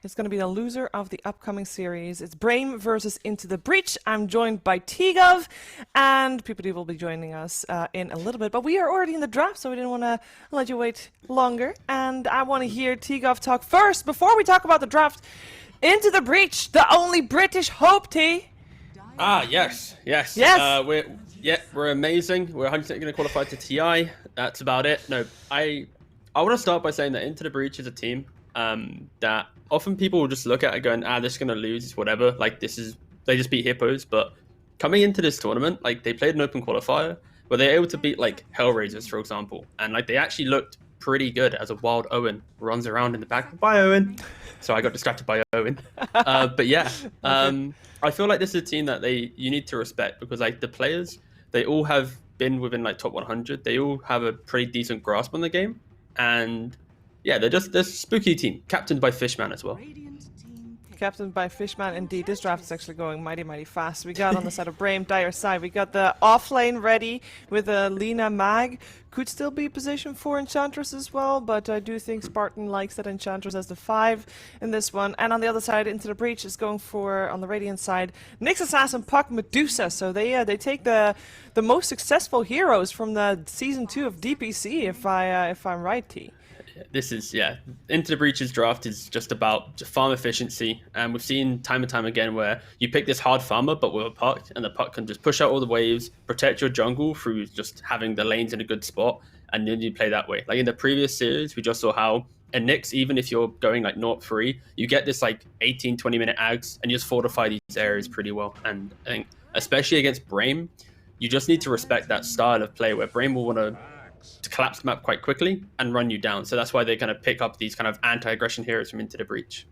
It's going to be the loser of the upcoming series. It's Brame versus Into the Breach. I'm joined by T-Gov, and PPD will be joining us in a little bit. But we are already in the draft, so we didn't want to let you wait longer. And I want to hear T-Gov talk first before we talk about the draft. Into the Breach, the only British hope, T. Yes. We're amazing. We're 100% going to qualify to TI. That's about it. No, I want to start by saying that Into the Breach is a team that often people will just look at it going, this is going to lose, it's whatever. Like, they just beat Hippos. But coming into this tournament, like, they played an open qualifier where they were able to beat, like, Hellraisers, for example. And, like, they actually looked pretty good as a wild Owen runs around in the back. Bye, Owen. So I got distracted by Owen. But yeah, I feel like this is a team that you need to respect because, like, the players, they all have been within, like, top 100. They all have a pretty decent grasp on the game. And yeah, they're a spooky team, captained by Fishman as well. Captained by Fishman, indeed. This draft is actually going mighty, mighty fast. We got on the side of Brame, Dire side. We got the offlane ready with a Lina Mag. Could still be position 4 Enchantress as well, but I do think Spartan likes that Enchantress as the 5 in this one. And on the other side, Into the Breach is going for, on the Radiant side, Nyx Assassin, Puck, Medusa. So they take the most successful heroes from the Season 2 of DPC, if I'm right, T. Into the Breach's draft is just about farm efficiency, and we've seen time and time again where you pick this hard farmer but with a puck, and the puck can just push out all the waves, protect your jungle through just having the lanes in a good spot, and then you play that way. Like in the previous series, we just saw how a Nyx, even if you're going like 0-3, you get this like 18-20 minute ags and you just fortify these areas pretty well. And I think especially against Brame, you just need to respect that style of play where Brame will want to collapse the map quite quickly and run you down. So that's why they kind of pick up these kind of anti-aggression heroes from Into the Breach.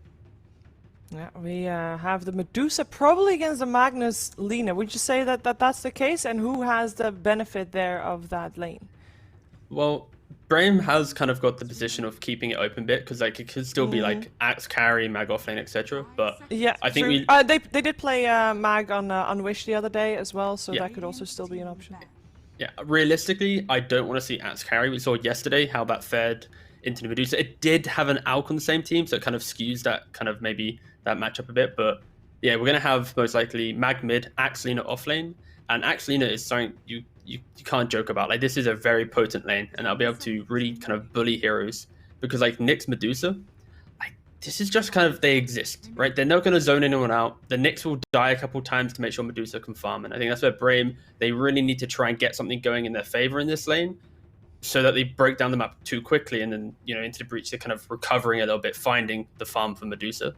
Yeah, we have the Medusa probably against the Magnus Lina. Would you say that that's the case? And who has the benefit there of that lane? Well, Brame has kind of got the position of keeping it open bit because like it could still be like Axe carry, Mag offlane, etc. But yeah, I think they did play Mag on Wish the other day as well, so that could also still be an option. Yeah, realistically, I don't want to see Axe carry. We saw yesterday how that fared into the Medusa. It did have an Alk on the same team, so it kind of skews that kind of maybe that matchup a bit. But yeah, we're going to have most likely Mag mid, Axe Lina off lane. And Axe Lina is something you can't joke about. Like, this is a very potent lane, and I'll be able to really kind of bully heroes. Because, like, Nyx Medusa, this is just kind of, they exist, right? They're not going to zone anyone out. The Nyx will die a couple times to make sure Medusa can farm. And I think that's where Brame, they really need to try and get something going in their favor in this lane so that they break down the map too quickly. And then, Into the Breach, they're kind of recovering a little bit, finding the farm for Medusa.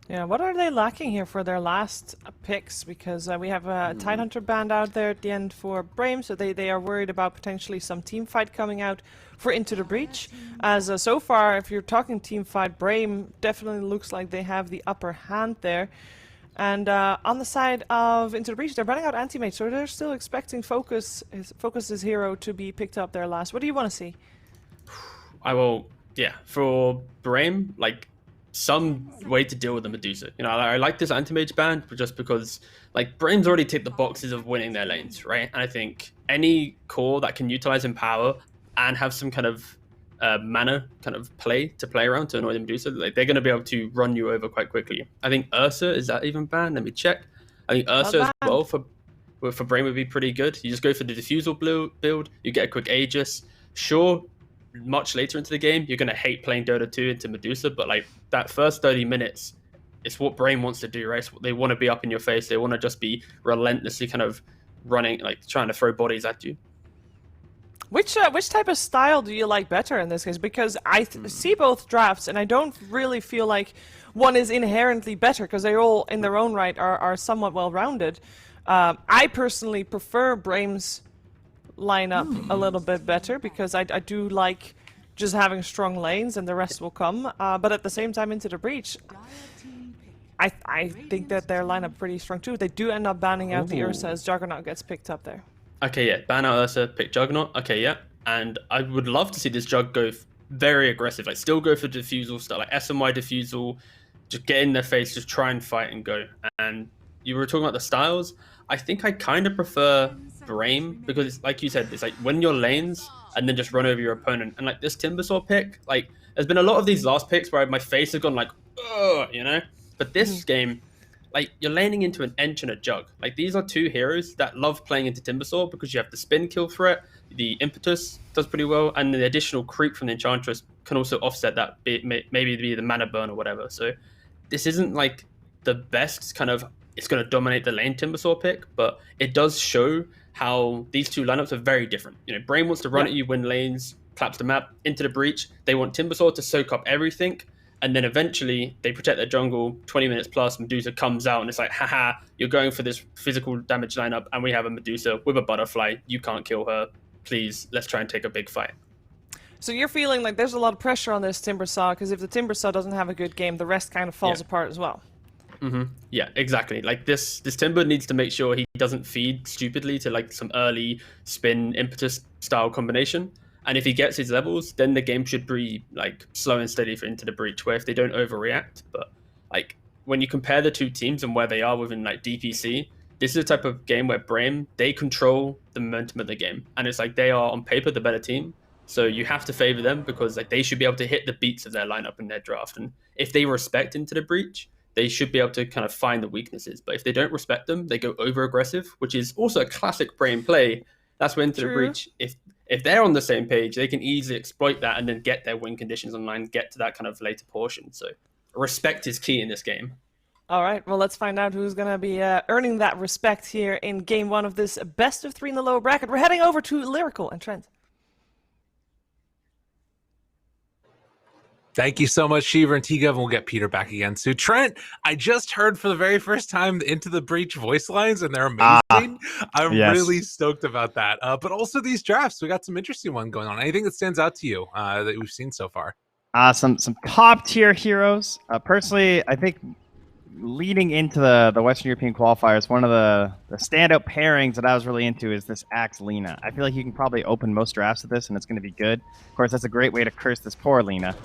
Yeah, what are they lacking here for their last picks? Because we have a Tidehunter band out there at the end for Brame, so they are worried about potentially some team fight coming out for Into the Breach. As so far, if you're talking team fight, Brame definitely looks like they have the upper hand there. And on the side of Into the Breach, they're running out anti-mage, so they're still expecting Focus's hero to be picked up there last. What do you want to see? For Brame, like, some way to deal with the Medusa. I like this anti-mage ban just because, like, Brame's already ticked the boxes of winning their lanes, right? And I think any core that can utilize Empower and have some kind of mana kind of play around to annoy the Medusa, like, they're going to be able to run you over quite quickly. I think Ursa, is that even banned? Let me check. I think Ursa as well for Brame would be pretty good. You just go for the Diffusal build, you get a quick Aegis. Sure, much later into the game, you're going to hate playing Dota 2 into Medusa, but like that first 30 minutes, it's what Brame wants to do, right? It's what they want to be up in your face. They want to just be relentlessly kind of running, like trying to throw bodies at you. Which type of style do you like better in this case? Because I see both drafts, and I don't really feel like one is inherently better, because they all, in their own right, are somewhat well-rounded. I personally prefer Brame's lineup a little bit better, because I do like just having strong lanes and the rest will come. But at the same time, Into the Breach, I think that their lineup pretty strong too. They do end up banning out the Ursa as Juggernaut gets picked up there. Okay, yeah, ban out Ursa, pick Juggernaut. Okay, yeah, and I would love to see this Jug go very aggressive, like still go for Diffusal stuff, like SMY Diffusal, just get in their face, just try and fight and go. And you were talking about the styles. I think I kind of prefer Brame, because it's, like you said, it's like win your lanes and then just run over your opponent. And like this Timbersaw pick, like There's been a lot of these last picks where my face has gone like, ugh, you know? But this game, like, you're laning into an Ench and a Jug. Like, these are two heroes that love playing into Timbersaw because you have the spin kill threat, the impetus does pretty well, and the additional creep from the Enchantress can also offset that, maybe be the mana burn or whatever. So this isn't like the best kind of, it's going to dominate the lane Timbersaw pick, but it does show how these two lineups are very different. You know, Brame wants to run at you, win lanes, collapse the map, into the breach. They want Timbersaw to soak up everything, and then eventually they protect their jungle, 20 minutes plus, Medusa comes out, and it's like, haha, you're going for this physical damage lineup, and we have a Medusa with a butterfly. You can't kill her. Please, let's try and take a big fight. So you're feeling like there's a lot of pressure on this Timbersaw, because if the Timbersaw doesn't have a good game, the rest kind of falls apart as well. Yeah, exactly. Like this Timber needs to make sure he doesn't feed stupidly to like some early spin impetus style combination. And if he gets his levels, then the game should be like slow and steady for Into the Breach, where if they don't overreact. But like when you compare the two teams and where they are within like DPC, this is a type of game where Brame, they control the momentum of the game. And it's like they are on paper the better team. So you have to favor them because like they should be able to hit the beats of their lineup in their draft. And if they respect Into the Breach, they should be able to kind of find the weaknesses. But if they don't respect them, they go over aggressive, which is also a classic Brame play. That's when Into the Breach, if they're on the same page, they can easily exploit that and then get their win conditions online, get to that kind of later portion. So respect is key in this game. All right, well, let's find out who's going to be earning that respect here in game one of this best of three in the lower bracket. We're heading over to Lyrical and Trent. Thank you so much, Shiva and T-Gov, and we'll get Peter back again soon. Trent, I just heard for the very first time the Into the Breach voice lines, and they're amazing. I'm really stoked about that. But also these drafts, we got some interesting one going on. Anything that stands out to you that we've seen so far? Some top tier heroes. Personally, I think leading into the Western European qualifiers, one of the standout pairings that I was really into is this Axe Lina. I feel like you can probably open most drafts of this, and it's going to be good. Of course, that's a great way to curse this poor Lina.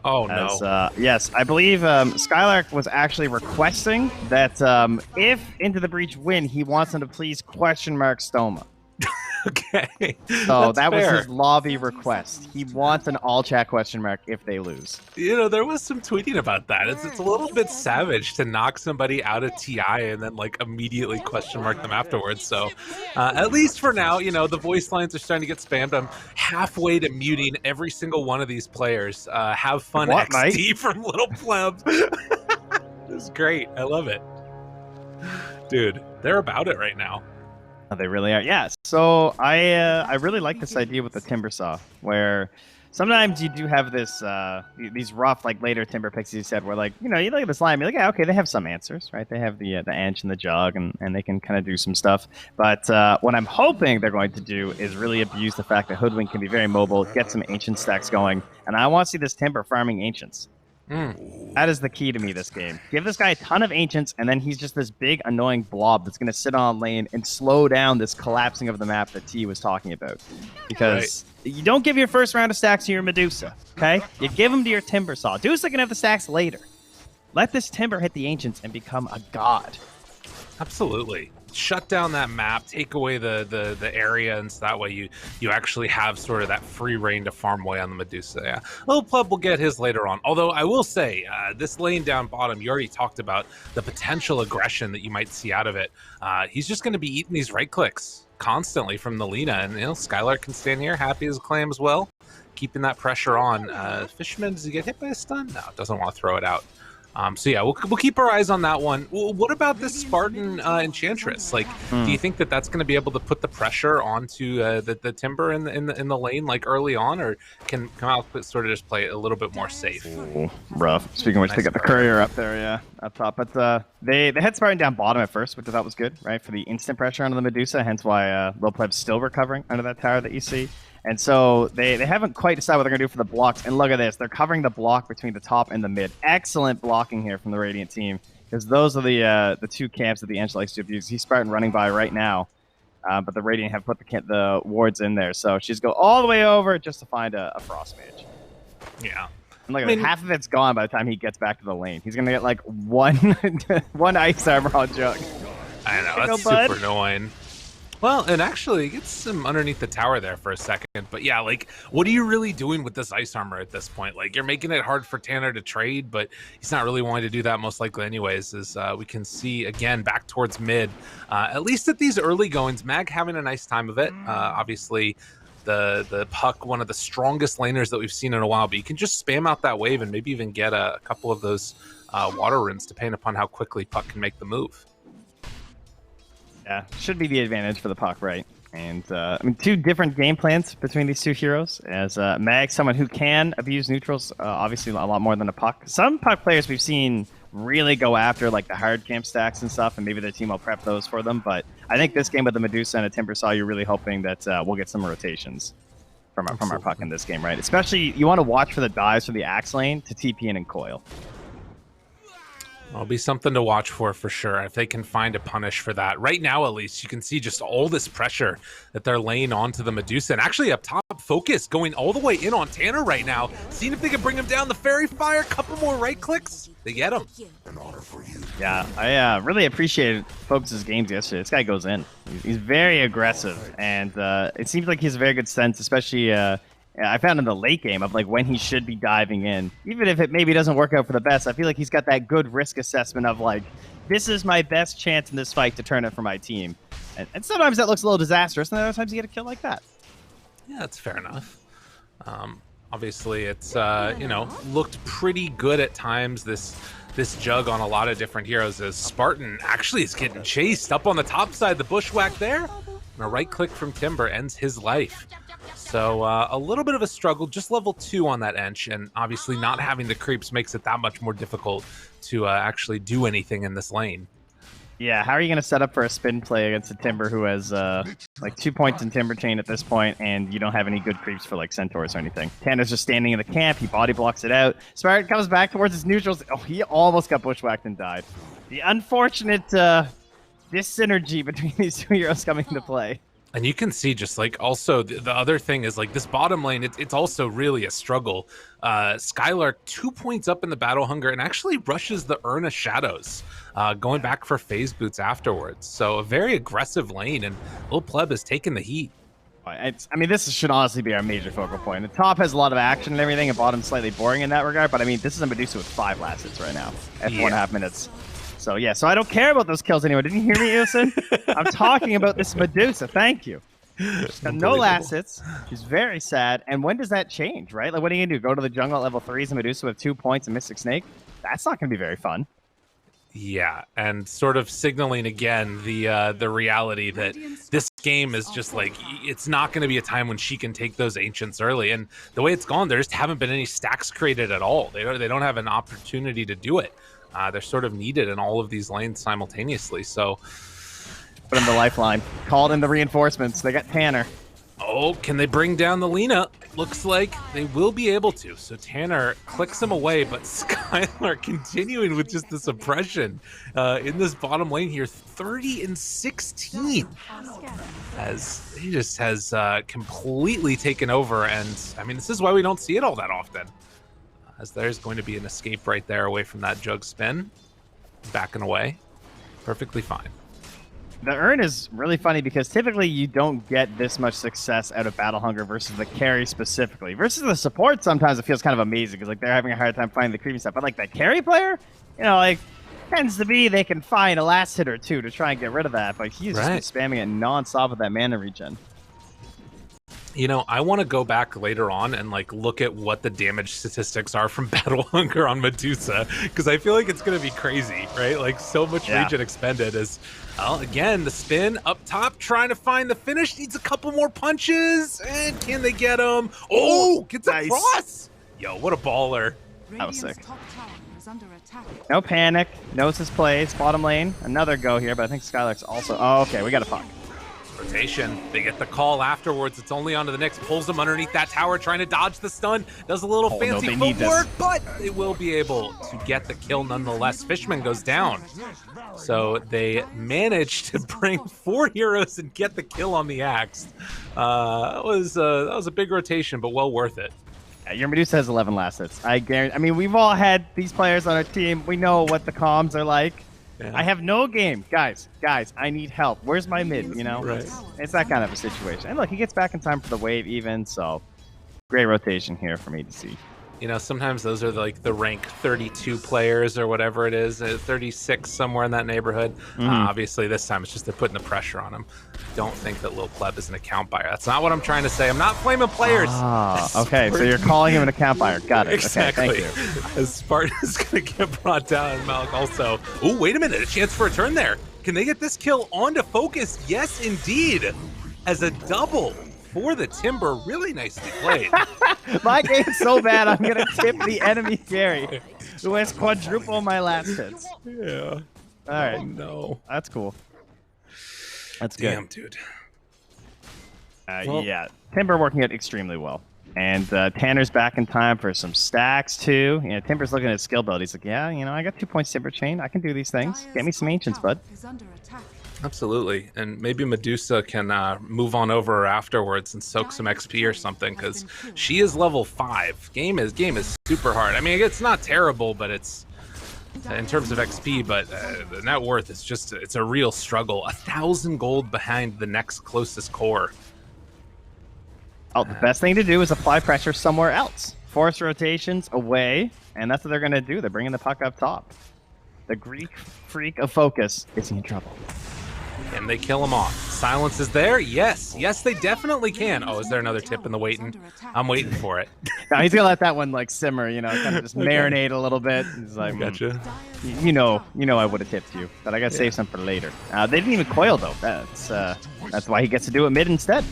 Oh, no. Yes, I believe Skylark was actually requesting that if Into the Breach win, he wants them to please question mark Stoma. Okay. So that was his lobby request. He wants an all chat question mark if they lose. You know, there was some tweeting about that. It's a little bit savage to knock somebody out of TI and then like immediately question mark them afterwards. So at least for now, you know, the voice lines are starting to get spammed. I'm halfway to muting every single one of these players. Have fun, what, XD Mike? From Little Pleb. This is great. I love it. Dude, they're about it right now. Oh, they really are. Yeah. So I really like this idea with the Timbersaw, where sometimes you do have this these rough like later Timber picks, you said, where like, you know, you look at this line, you're like, yeah, okay, they have some answers, right? They have the Ench and the Jug, and they can kind of do some stuff. But what I'm hoping they're going to do is really abuse the fact that Hoodwink can be very mobile, get some Ancient stacks going, and I want to see this Timber farming Ancients. That is the key to me this game. Give this guy a ton of Ancients, and then he's just this big, annoying blob that's going to sit on lane and slow down this collapsing of the map that T was talking about. Because you don't give your first round of stacks to your Medusa, okay? You give them to your Timbersaw. Medusa can have the stacks later. Let this Timber hit the Ancients and become a god. Absolutely. Shut down that map, take away the area, and so that way you actually have sort of that free reign to farm away on the Medusa. Yeah, Little Pleb will get his later on. Although I will say, this lane down bottom, you already talked about the potential aggression that you might see out of it. He's just going to be eating these right clicks constantly from the Lina, and you know, Skylark can stand here, happy as a clam as well, keeping that pressure on. Fisherman, does he get hit by a stun? No, doesn't want to throw it out. So yeah, we'll keep our eyes on that one. Well, what about this Spartan Enchantress? Like, do you think that that's going to be able to put the pressure onto the Timber in the lane like early on, or can Output sort of just play it a little bit more safe? Ooh, rough. Speaking of which, they got the courier up there, yeah, up top. But they had Spartan down bottom at first, which I thought was good, right, for the instant pressure onto the Medusa. Hence why Little Pleb's still recovering under that tower that you see. And so they haven't quite decided what they're going to do for the blocks. And look at this. They're covering the block between the top and the mid. Excellent blocking here from the Radiant team, because those are the two camps that the Ench likes to abuse. He's Spartan running by right now, but the Radiant have put the wards in there. So she's go all the way over just to find a Frost Mage. Yeah. And look at half of it's gone by the time he gets back to the lane. He's going to get like one Ice Armor on Jug. I know, that's super annoying. Well, and actually, gets him underneath the tower there for a second. But yeah, like, what are you really doing with this ice armor at this point? Like, you're making it hard for Tanner to trade, but he's not really wanting to do that most likely anyways, as we can see, again, back towards mid. At least at these early goings, Mag having a nice time of it. Obviously, the Puck, one of the strongest laners that we've seen in a while, but you can just spam out that wave and maybe even get a couple of those water runes, depending upon how quickly Puck can make the move. Yeah, should be the advantage for the Puck, right? And I mean, two different game plans between these two heroes. As Mag, someone who can abuse neutrals, obviously a lot more than a Puck. Some Puck players we've seen really go after like the hard camp stacks and stuff, and maybe their team will prep those for them. But I think this game with the Medusa and a Timbersaw, you're really hoping that we'll get some rotations from our Puck in this game, right? Especially you want to watch for the dives for the Axe lane to TP in and coil. It'll be something to watch for sure, if they can find a punish for that. Right now, at least, you can see just all this pressure that they're laying onto the Medusa. And actually up top, Focus going all the way in on Tanner right now. Seeing if they can bring him down. The Fairy Fire, couple more right clicks. They get him. Yeah, I really appreciated Focus's games yesterday. This guy goes in. He's very aggressive. And it seems like he has a very good sense, especially... I found in the late game of like when he should be diving in. Even if it maybe doesn't work out for the best, I feel like he's got that good risk assessment of like, this is my best chance in this fight to turn it for my team. And sometimes that looks a little disastrous, and other times you get a kill like that. Yeah, that's fair enough. Obviously, it's, you know, looked pretty good at times, this jug on a lot of different heroes, as Spartan actually is getting chased up on the top side. The bushwhack there, and a right click from Timber ends his life. So a little bit of a struggle, just level 2 on that Ench, and obviously not having the creeps makes it that much more difficult to actually do anything in this lane. Yeah, how are you going to set up for a spin play against a Timber who has like 2 points in Timber Chain at this point, and you don't have any good creeps for like Centaurs or anything? Tanner's just standing in the camp, he body blocks it out. Spartan comes back towards his neutrals. Oh, he almost got bushwhacked and died. The unfortunate dis-synergy between these two heroes coming into play. And you can see just like also the other thing is like this bottom lane, it's also really a struggle. Skylark 2 points up in the battle hunger and actually rushes the Urn of Shadows, going back for phase boots afterwards. So a very aggressive lane, and Lil Pleb has taken the heat. I mean, this should honestly be our major focal point. The top has a lot of action and everything, and bottom's slightly boring in that regard, but I mean, this is a Medusa with 5 last hits right now at 4.5 minutes. So yeah, so I don't care about those kills anymore. Didn't you hear me, Usin? I'm talking about this Medusa. Thank you. She's got no last hits. She's very sad. And when does that change, right? Like, what are you gonna do? Go to the jungle at level 3 as a Medusa with 2 points and Mystic Snake? That's not gonna be very fun. Yeah, and sort of signaling again the reality that this game is just like, it's not going to be a time when she can take those ancients early. And the way it's gone, there just haven't been any stacks created at all. They don't have an opportunity to do it. They're sort of needed in all of these lanes simultaneously. So put in the lifeline, called in the reinforcements. They got Tanner. Oh, can they bring down the Lina? Looks like they will be able to. So Tanner clicks him away, but Skylar continuing with just this oppression in this bottom lane here, 30-16, as he just has completely taken over. And I mean, this is why we don't see it all that often, as there's going to be an escape right there away from that jug spin, backing away, perfectly fine. The Urn is really funny because typically you don't get this much success out of Battle Hunger versus the carry specifically. Versus the support, sometimes it feels kind of amazing because like they're having a hard time finding the creepy stuff. But like the carry player, you know, like tends to be they can find a last hit or two to try and get rid of that. But he's just been spamming it nonstop with that mana regen. You know, I want to go back later on and like look at what the damage statistics are from Battle Hunger on Medusa, because I feel like it's going to be crazy, right? Like so much regen expended as, well, again, the spin up top, trying to find the finish, needs a couple more punches, and can they get him? Oh, gets across! Yo, what a baller. That was sick. No panic, knows his plays, bottom lane, another go here, but I think Skylark's also, oh, okay, we got a Puck. Rotation. They get the call afterwards. It's only onto the next. Pulls them underneath that tower, trying to dodge the stun. Does a little fancy footwork, but they will be able to get the kill nonetheless. Fishman goes down. So they managed to bring 4 heroes and get the kill on the Axe. That was a big rotation, but well worth it. Yeah, your Medusa has 11 last hits. I guarantee. I mean, we've all had these players on our team. We know what the comms are like. Yeah. I have no game. Guys, I need help. Where's my mid, you know? Right. It's that kind of a situation. And look, he gets back in time for the wave even, so great rotation here for me to see. You know, sometimes those are like the rank 32 players or whatever it is, 36 somewhere in that neighborhood. Obviously, this time it's just they're putting the pressure on him. Don't think that Lil Pleb is an account buyer. That's not what I'm trying to say. I'm not flaming players. Okay, so you're calling him an account buyer. Got it. Exactly. Okay, thank you. As Spartan is going to get brought down, and Malik also. Oh, wait a minute. A chance for a turn there. Can they get this kill onto Focus? Yes, indeed. As a double for the Timber. Really nicely played. My game's so bad, I'm going to tip the enemy carry, who has quadruple my last hits. Yeah. All right. Oh, no. That's cool. That's good. Damn, dude. Yeah, Timber working out extremely well. And Tanner's back in time for some stacks, too. You know, Timber's looking at skill build. He's like, yeah, you know, I got 2 points Timber Chain. I can do these things. Get me some Ancients, bud. Absolutely. And maybe Medusa can move on over afterwards and soak some XP or something, because she is level 5. Game is super hard. I mean, it's not terrible, but it's in terms of XP, but the net worth is just, it's a real struggle. 1,000 gold behind the next closest core. Oh, the best thing to do is apply pressure somewhere else. Force rotations away, and that's what they're going to do. They're bringing the puck up top. The Greek freak of Focus is in trouble. Can they kill him off? Silence is there? Yes. Yes, they definitely can. Oh, is there another tip in the waiting? I'm waiting for it. No, he's going to let that one, like, simmer, you know, kind of just marinate a little bit. He's like, Gotcha. You know I would have tipped you, but I got to save some for later. They didn't even coil, though. That's why he gets to do it mid instead.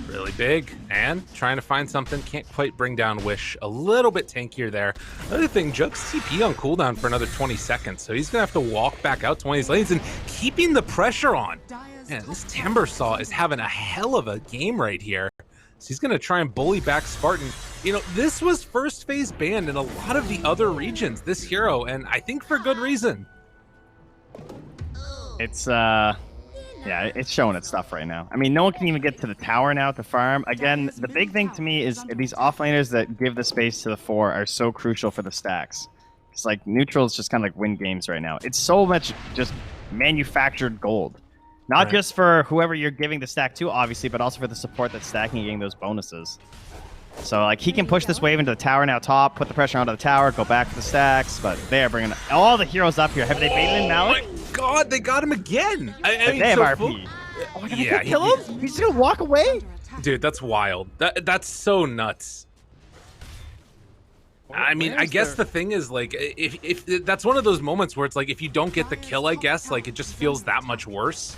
Really big, and trying to find something. Can't quite bring down Wish. A little bit tankier there. Another thing, Jug's TP on cooldown for another 20 seconds, so he's gonna have to walk back out 20 lanes and keeping the pressure on. Man, this Timbersaw is having a hell of a game right here. So he's gonna try and bully back Spartan. You know, this was first phase banned in a lot of the other regions, this hero, and I think for good reason. It's yeah, it's showing its stuff right now. I mean, no one can even get to the tower now to farm. Again, the big thing to me is these offlaners that give the space to the 4 are so crucial for the stacks. It's like neutrals just kind of like win games right now. It's so much just manufactured gold. Not just for whoever you're giving the stack to, obviously, but also for the support that's stacking and getting those bonuses. So, like, he can push this wave into the tower now top, put the pressure onto the tower, go back to the stacks, but they are bringing all the heroes up here. Have they baited him now? Oh my god, they got him again! I mean, they have RP. Oh my god, yeah, they kill him? He's just gonna walk away? Dude, that's wild. That's so nuts. I mean, I guess the thing is, like, if that's one of those moments where it's like, if you don't get the kill, I guess, like, it just feels that much worse.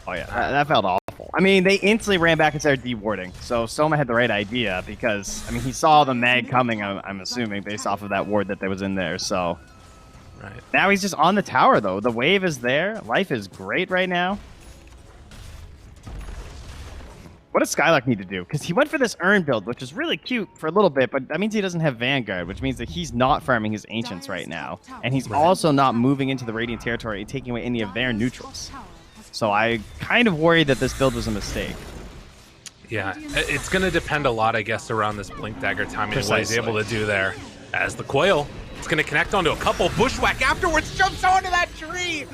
Oh yeah, that felt awful. I mean, they instantly ran back and started dewarding. So Soma had the right idea because, I mean, he saw the mag coming, I'm assuming, based off of that ward that was in there. So now he's just on the tower, though. The wave is there. Life is great right now. What does Skylark need to do? Because he went for this Urn build, which is really cute for a little bit, but that means he doesn't have Vanguard, which means that he's not farming his Ancients right now. And he's also not moving into the Radiant territory and taking away any of their neutrals. So I kind of worried that this build was a mistake. Yeah, it's going to depend a lot, I guess, around this Blink Dagger timing and what he's able to do there. As the Coil, it's going to connect onto a couple. Bushwhack afterwards jumps onto that tree.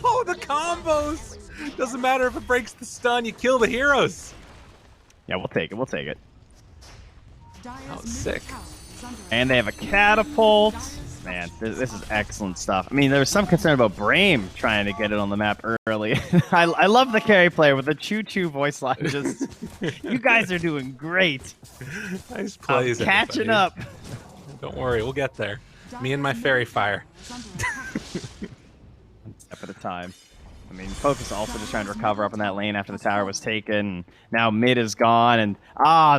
Oh, the combos. Doesn't matter if it breaks the stun. You kill the heroes. Yeah, we'll take it. We'll take it. Oh, sick. And they have a catapult. Man, this is excellent stuff. I mean, there was some concern about Brame trying to get it on the map early. I love the carry player with the choo-choo voice line. Just, you guys are doing great. Nice plays, catching up. Don't worry, we'll get there. Me and my fairy fire. One step at a time. I mean, Focus also just trying to recover up in that lane after the tower was taken. Now mid is gone, and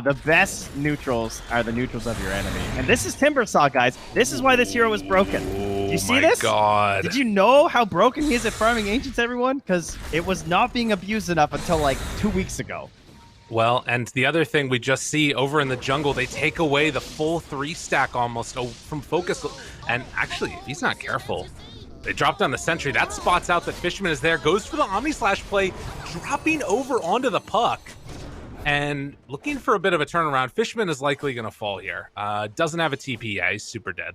the best neutrals are the neutrals of your enemy. And this is Timbersaw, guys. This is why this hero was broken. Do you see this? Oh my god. Did you know how broken he is at farming Ancients, everyone? Because it was not being abused enough until like 2 weeks ago. Well, and the other thing we just see over in the jungle, they take away the full 3-stack almost from Focus. And actually, if he's not careful, they drop down the sentry. That spots out that Fishman is there, goes for the Omni Slash play, dropping over onto the puck. And looking for a bit of a turnaround. Fishman is likely going to fall here. Doesn't have a TP. Yeah, he's super dead.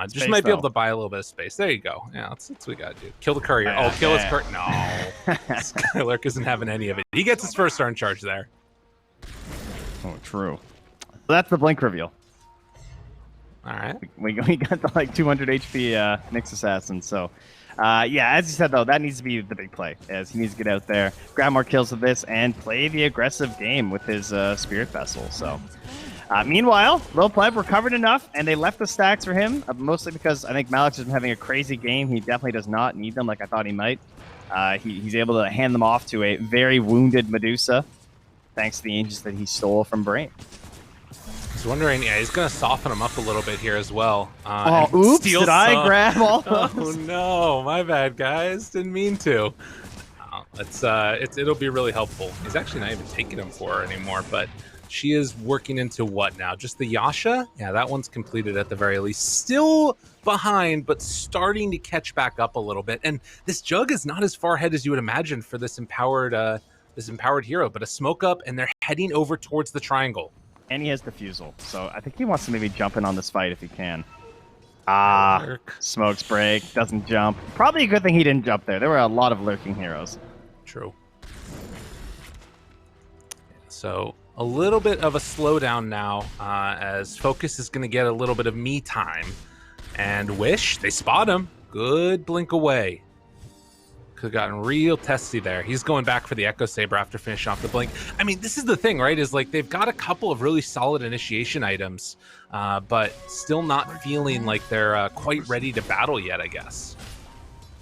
Just Space, might be able though. to buy a little bit of space. There you go. Yeah, that's what we got to do. Kill the courier. Yeah, kill his yeah. courier. No. Skylark isn't having any of it. He gets his first star in charge there. Oh, true. So that's the blink reveal. All right. We got the like 200 HP Nyx Assassin. So, yeah, as you said, though, that needs to be the big play, as he needs to get out there, grab more kills with this, and play the aggressive game with his Spirit Vessel. So, meanwhile, Lil Pleb recovered enough, and they left the stacks for him, mostly because I think Malik's been having a crazy game. He definitely does not need them like I thought he might. He's able to hand them off to a very wounded Medusa, thanks to the Aegis that he stole from Brame. I was wondering, yeah, he's going to soften him up a little bit here as well. Oops, did I grab all Oh, those? no, my bad, guys. Didn't mean to. It'll be really helpful. He's actually not even taking him for her anymore, but she is working into what now? Just the Yasha? Yeah, that one's completed at the very least. Still behind, but starting to catch back up a little bit. And this Jug is not as far ahead as you would imagine for this empowered hero, but a smoke up, and they're heading over towards the triangle. And he has Diffusal, so I think he wants to maybe jump in on this fight if he can. Smokes break, doesn't jump. Probably a good thing he didn't jump there. There were a lot of lurking heroes. True. So a little bit of a slowdown now, as Focus is going to get a little bit of me time. And Wish, they spot him. Good blink away. Could have gotten real testy there. He's going back for the Echo Saber after finishing off the blink. I mean, this is the thing, right? Is like they've got a couple of really solid initiation items, but still not feeling like they're quite ready to battle yet, I guess.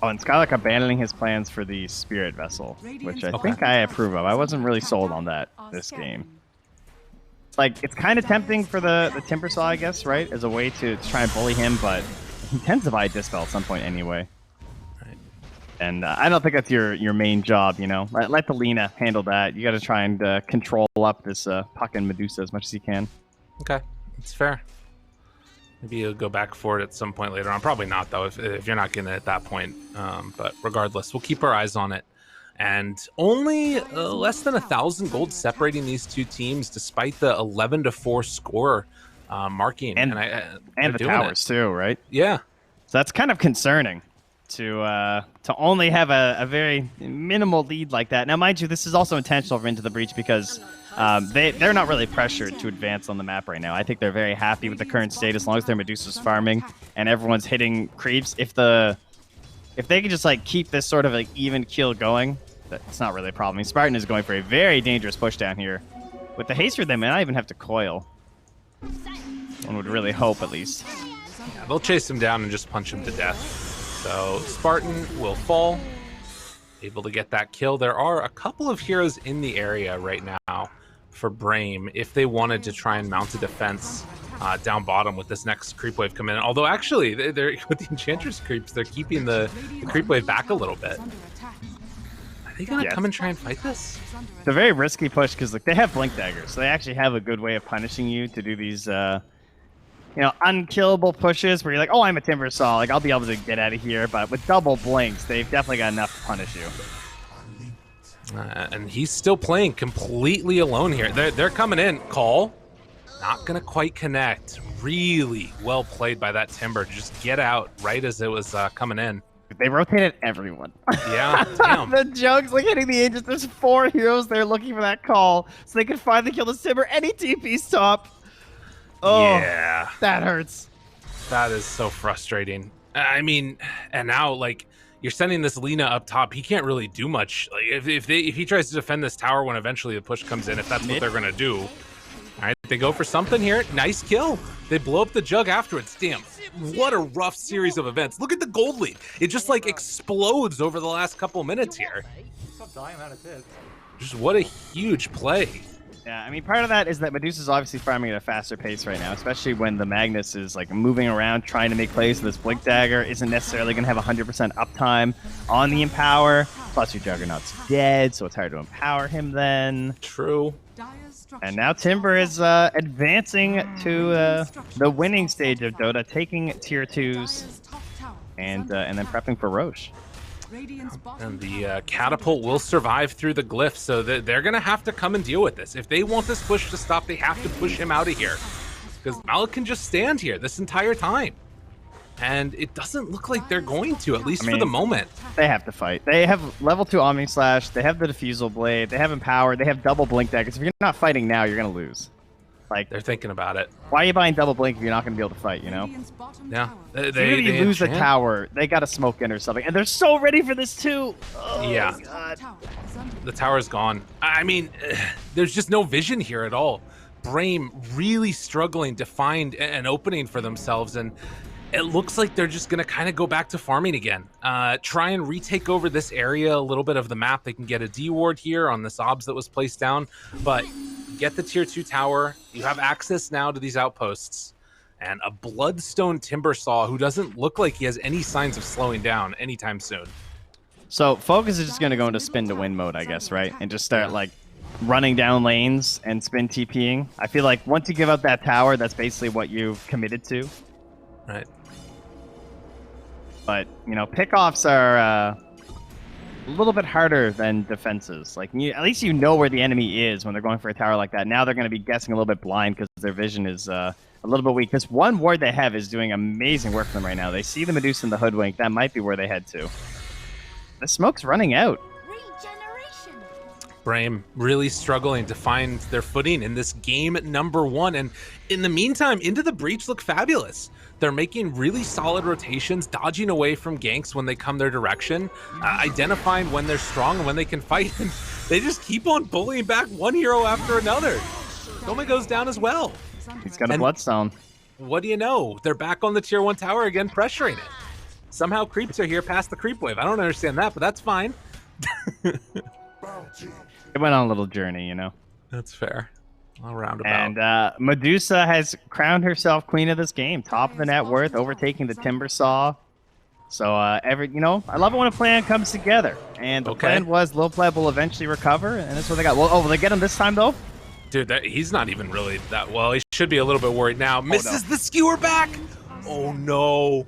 Oh, and Skylark abandoning his plans for the Spirit Vessel, which I think I approve of. I wasn't really sold on that this game. Like, it's kind of tempting for the Timbersaw, I guess, right? As a way to try and bully him, but he tends to buy Dispel at some point anyway. And I don't think that's your main job, you know. Let the Lina handle that. You got to try and control up this Puck and Medusa as much as you can. Okay, it's fair. Maybe you'll go back for it at some point later on. Probably not, though, if you're not getting it at that point. But regardless, we'll keep our eyes on it. And only less than 1,000 gold separating these two teams, despite the 11-4 score marking. And the towers, too, right? Yeah. So that's kind of concerning. To only have a very minimal lead like that. Now, mind you, this is also intentional for Into the Breach because they're not really pressured to advance on the map right now. I think they're very happy with the current state as long as their Medusa's farming and everyone's hitting creeps. If they can just like keep this sort of like even kill going, that's not really a problem. I mean, Spartan is going for a very dangerous push down here. With the Haster, they may not even have to coil. One would really hope, at least. Yeah, they'll chase him down and just punch him to death. So Spartan will fall, able to get that kill. There are a couple of heroes in the area right now for Brame if they wanted to try and mount a defense down bottom with this next creep wave come in. Although actually, they're with the Enchantress creeps, they're keeping the creep wave back a little bit. Are they gonna come and try and fight this? It's a very risky push because like they have blink daggers, so they actually have a good way of punishing you to do these. Unkillable pushes where you're like, oh, I'm a Timbersaw, like I'll be able to get out of here. But with double blinks, they've definitely got enough to punish you. And he's still playing completely alone here. They're coming in. Call, not gonna quite connect. Really well played by that Timber. Just get out right as it was coming in. They rotated everyone. Yeah, damn. The Jugs like hitting the Aegis. There's 4 heroes there looking for that call, so they can finally kill the Timber. Any TP's top. Oh, yeah, that hurts. That is so frustrating. I mean, and now like you're sending this Lina up top. He can't really do much. Like if he tries to defend this tower when eventually the push comes in, if that's what they're gonna do. All right, they go for something here. Nice kill. They blow up the Jug afterwards. Damn, what a rough series of events. Look at the gold lead. It just like explodes over the last couple minutes here. Just what a huge play. Yeah, I mean, part of that is that Medusa's obviously farming at a faster pace right now, especially when the Magnus is like moving around trying to make plays. This Blink Dagger isn't necessarily going to have 100% uptime on the Empower. Plus, your Juggernaut's dead, so it's hard to empower him then. True. And now Timber is advancing to the winning stage of Dota, taking tier 2s and then prepping for Roche. And the catapult will survive through the glyph, so they're going to have to come and deal with this. If they want this push to stop, they have to push him out of here. Because Malik can just stand here this entire time. and it doesn't look like they're going to, at least for the moment. They have to fight. They have level 2 Omni Slash, they have the Diffusal Blade, they have Empower, they have double Blink daggers. If you're not fighting now, you're going to lose. Like, they're thinking about it. Why are you buying double Blink if you're not going to be able to fight, you know? Yeah. They lose the tower, they got to smoke in or something. And they're so ready for this too. Oh, yeah. God. The tower's gone. I mean, there's just no vision here at all. Brame really struggling to find an opening for themselves, and it looks like they're just going to kind of go back to farming again. Try and retake over this area, a little bit of the map. They can get a D ward here on this OBS that was placed down, but get the tier 2 tower. You have access now to these outposts, and a Bloodstone Timbersaw who doesn't look like he has any signs of slowing down anytime soon. So Focus is just going to go into spin to win mode, I guess, right? And just start like running down lanes and spin TPing. I feel like once you give up that tower, that's basically what you've committed to. Right. But, you know, pickoffs are a little bit harder than defenses. Like, at least you know where the enemy is when they're going for a tower like that. Now they're going to be guessing a little bit blind because their vision is a little bit weak. This one ward they have is doing amazing work for them right now. They see the Medusa and the Hoodwink. That might be where they head to. The smoke's running out. Brame really struggling to find their footing in this game number 1. And in the meantime, Into the Breach look fabulous. They're making really solid rotations, dodging away from ganks when they come their direction, identifying when they're strong and when they can fight. And they just keep on bullying back one hero after another. Doma goes down as well. He's got a Bloodstone. What do you know? They're back on the tier 1 tower again, pressuring it. Somehow creeps are here past the creep wave. I don't understand that, but that's fine. It went on a little journey, you know. That's fair. All roundabout. And Medusa has crowned herself queen of this game. Top of the net worth, overtaking the Timbersaw. So you know, I love it when a plan comes together. And the plan was Lil Pleb will eventually recover, and that's what they got. Well, will they get him this time though? Dude, he's not even really that well. He should be a little bit worried now. Misses the skewer back. Oh no.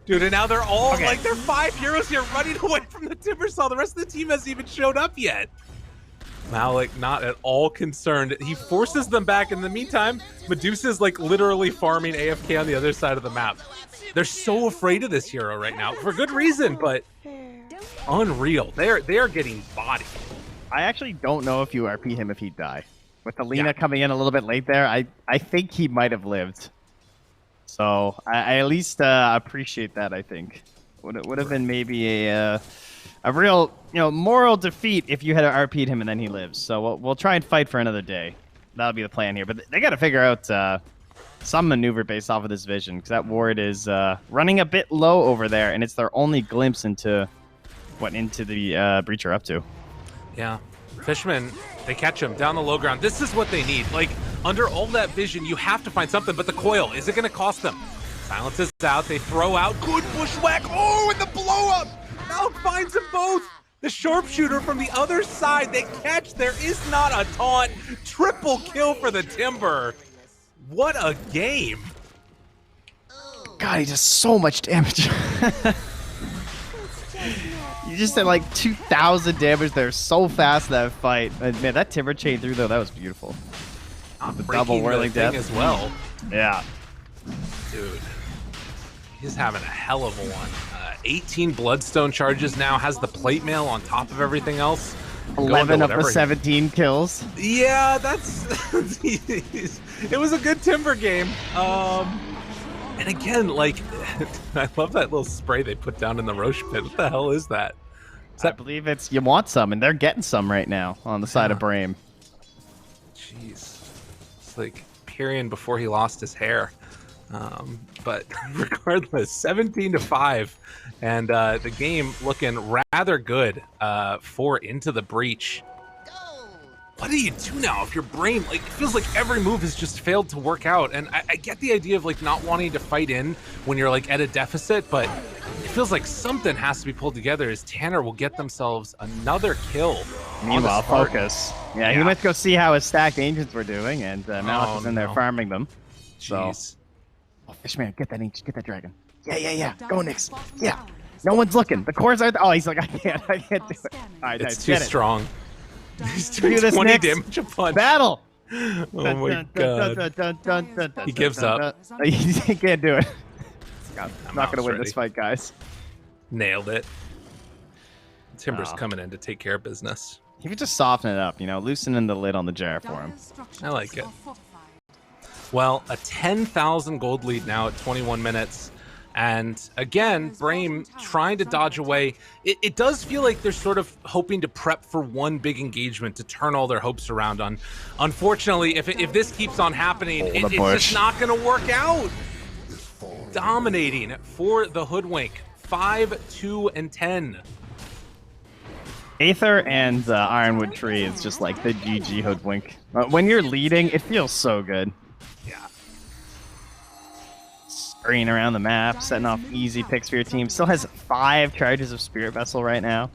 Dude, and now they're all like, they're 5 heroes here running away from the Timbersaw. The rest of the team hasn't even showed up yet. Malik not at all concerned. He forces them back. In the meantime, Medusa's like literally farming AFK on the other side of the map. They're so afraid of this hero right now for good reason, but unreal. They are getting bodied. I actually don't know if you RP him if he'd die. With the Lina coming in a little bit late there, I think he might have lived. So I at least appreciate that. I think would have been maybe a real, you know, moral defeat if you had RP'd him and then he lives. So we'll try and fight for another day. That'll be the plan here. But they got to figure out some maneuver based off of this vision, because that ward is running a bit low over there, and it's their only glimpse into what the breach are up to. Yeah, Fishermen, they catch him down the low ground. This is what they need. Like, under all that vision, you have to find something. But the coil, is it going to cost them? Silence is out. They throw out. Good bushwhack. Oh, and the blow up. Malik finds them both. The sharpshooter from the other side. They catch. There is not a taunt. Triple kill for the Timber. What a game. God, he does so much damage. You just did like 2,000 damage there so fast in that fight. And man, that Timber chain through though, that was beautiful. The double whirling death as well. Yeah. Dude, he's having a hell of a one. 18 Bloodstone charges now, has the plate mail on top of everything else. 11 of the 17 kills. Yeah, that's... it was a good Timber game. And again, like, I love that little spray they put down in the Roche pit. What the hell is that? I believe it's you want some, and they're getting some right now on the side of Brame. Jeez. It's like Pyrian before he lost his hair. But regardless, 17-5, and the game looking rather good for Into the Breach. What do you do now if your Brame, like, it feels like every move has just failed to work out? And I get the idea of, like, not wanting to fight in when you're, like, at a deficit, but it feels like something has to be pulled together as Tanner will get themselves another kill. Meanwhile, Focus. Yeah, he went to go see how his stacked ancients were doing, and Malik was in there farming them. Jeez. So, Fishman, get that ancient, get that dragon. Yeah. Go, Nix. Yeah. No one's looking. The cores are... Oh, he's like, I can't do it. All right, it's too strong. He's doing this, 20 Nix. damage a punch. Battle! Oh my god. He gives up. He can't do it. I'm not going to win this fight, guys. Nailed it. Timber's coming in to take care of business. He could just soften it up, loosening the lid on the jar for him. I like it. Well, a 10,000 gold lead now at 21 minutes. And again, Brame trying to dodge away. It does feel like they're sort of hoping to prep for one big engagement to turn all their hopes around on. Unfortunately, if this keeps on happening, it's just not going to work out. Dominating for the Hoodwink. 5, 2, and 10. Aether and Ironwood Tree is just like the GG Hoodwink. When you're leading, it feels so good. Yeah. Scurrying around the map, setting off easy picks for your team. Still has 5 charges of Spirit Vessel right now.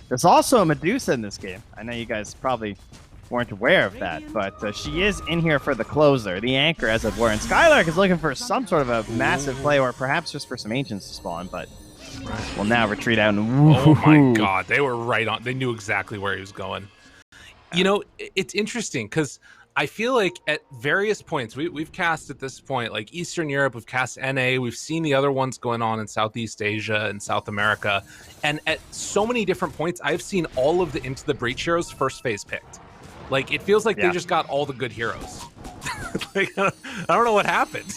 There's also a Medusa in this game. I know you guys probably weren't aware of that, but she is in here for the closer, the anchor, as it were. And Skylark is looking for some sort of a massive play, or perhaps just for some Ancients to spawn, but will now retreat out. And oh my god, they were right on. They knew exactly where he was going. It's interesting because I feel like at various points, we've cast at this point, like Eastern Europe, we've cast NA, we've seen the other ones going on in Southeast Asia and South America. And at so many different points, I've seen all of the Into the Breach heroes first phase picked. Like, it feels like they just got all the good heroes. Like, I don't know what happened.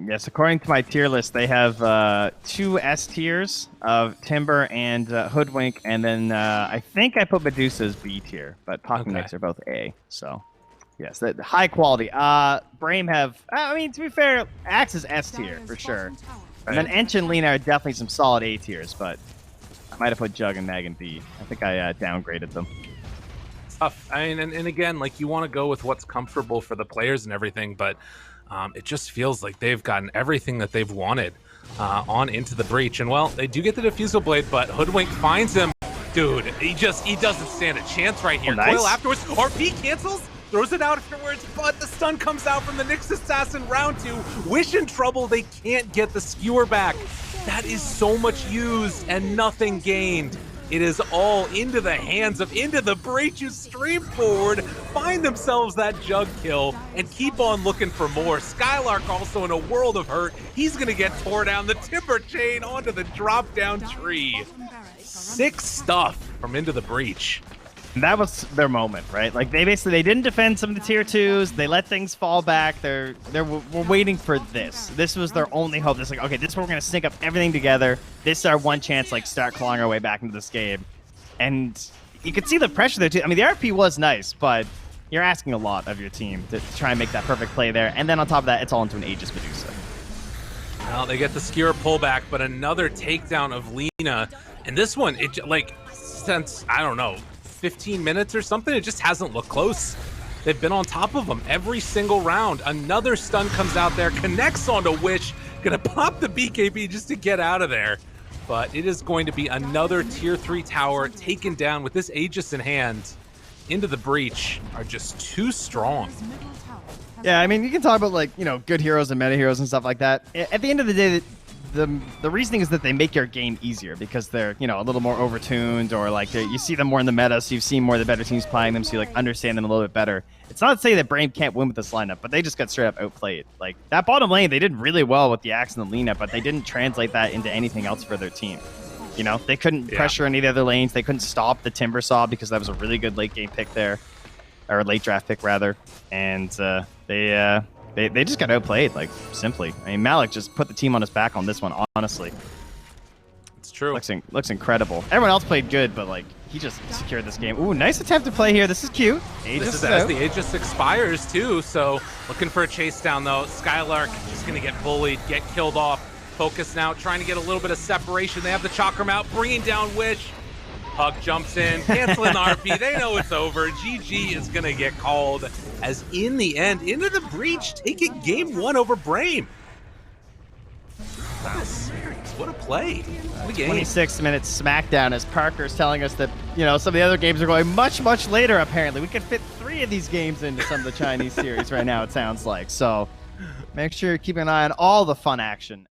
Yes, according to my tier list, they have 2 S tiers of Timber and Hoodwink, and then I think I put Medusa as B tier, but Pocketnicks are both A. So, yes, the high quality. Brame have, to be fair, Axe is S tier for sure. And then Ench and Lena are definitely some solid A tiers, but I might have put Jug and Mag in B. I think I downgraded them. Tough. I mean, and again, like, you want to go with what's comfortable for the players and everything, but it just feels like they've gotten everything that they've wanted on Into the Breach. And, well, they do get the Diffusal Blade, but Hoodwink finds him. Dude, he doesn't stand a chance right here. Nice. Coil afterwards. RP cancels, throws it out afterwards, but the stun comes out from the Nyx Assassin round 2. Wish in trouble. They can't get the skewer back. That is so much used and nothing gained. It is all into the hands of Into the Breach, who stream forward, find themselves that Jug kill, and keep on looking for more. Skylark also in a world of hurt. He's going to get tore down the Timber Chain onto the drop-down tree. 6 stuff from Into the Breach. And that was their moment, right? Like, they didn't defend some of the tier 2s. They let things fall back. We're waiting for this. This was their only hope. It's like, okay, this is where we're going to sync up everything together. This is our one chance, like, start clawing our way back into this game. And you could see the pressure there, too. I mean, the RP was nice, but you're asking a lot of your team to try and make that perfect play there. And then on top of that, it's all into an Aegis Medusa. Well, they get the skewer pullback, but another takedown of Lena. And this one, since, I don't know, 15 minutes or something, it just hasn't looked close. They've been on top of them every single round. Another stun comes out there, connects onto Wish, gonna pop the BKB just to get out of there. But it is going to be another tier 3 tower taken down with this Aegis in hand. Into the Breach are just too strong. Yeah, I mean, you can talk about, like, good heroes and meta heroes and stuff like that. At the end of the day, the reasoning is that they make your game easier because they're, a little more overtuned, or like you see them more in the meta, so you've seen more of the better teams playing them, so you like understand them a little bit better. It's not to say that Brame can't win with this lineup, but they just got straight up outplayed. Like, that bottom lane, they did really well with the Axe and the Lena, but they didn't translate that into anything else for their team. They couldn't pressure any of the other lanes. They couldn't stop the Timbersaw because that was a really good late game pick there, or late draft pick rather, and They just got outplayed, like, simply. I mean, Malik just put the team on his back on this one, honestly. It's true. Looks incredible. Everyone else played good, but, like, he just secured this game. Ooh, nice attempt to play here. This is cute. This is as the Aegis expires, too, so looking for a chase down, though. Skylark just going to get bullied, get killed off. Focus now, trying to get a little bit of separation. They have the Chakram out, bringing down Wish. Puck jumps in, canceling the RP. They know it's over. GG is going to get called, as in the end, Into the Breach taking game 1 over Brame. What a series. What a play. What a game. 26 minutes SmackDown, as Parker's telling us that, some of the other games are going much, much later, apparently. We could fit 3 of these games into some of the Chinese series right now, it sounds like. So make sure you keep an eye on all the fun action.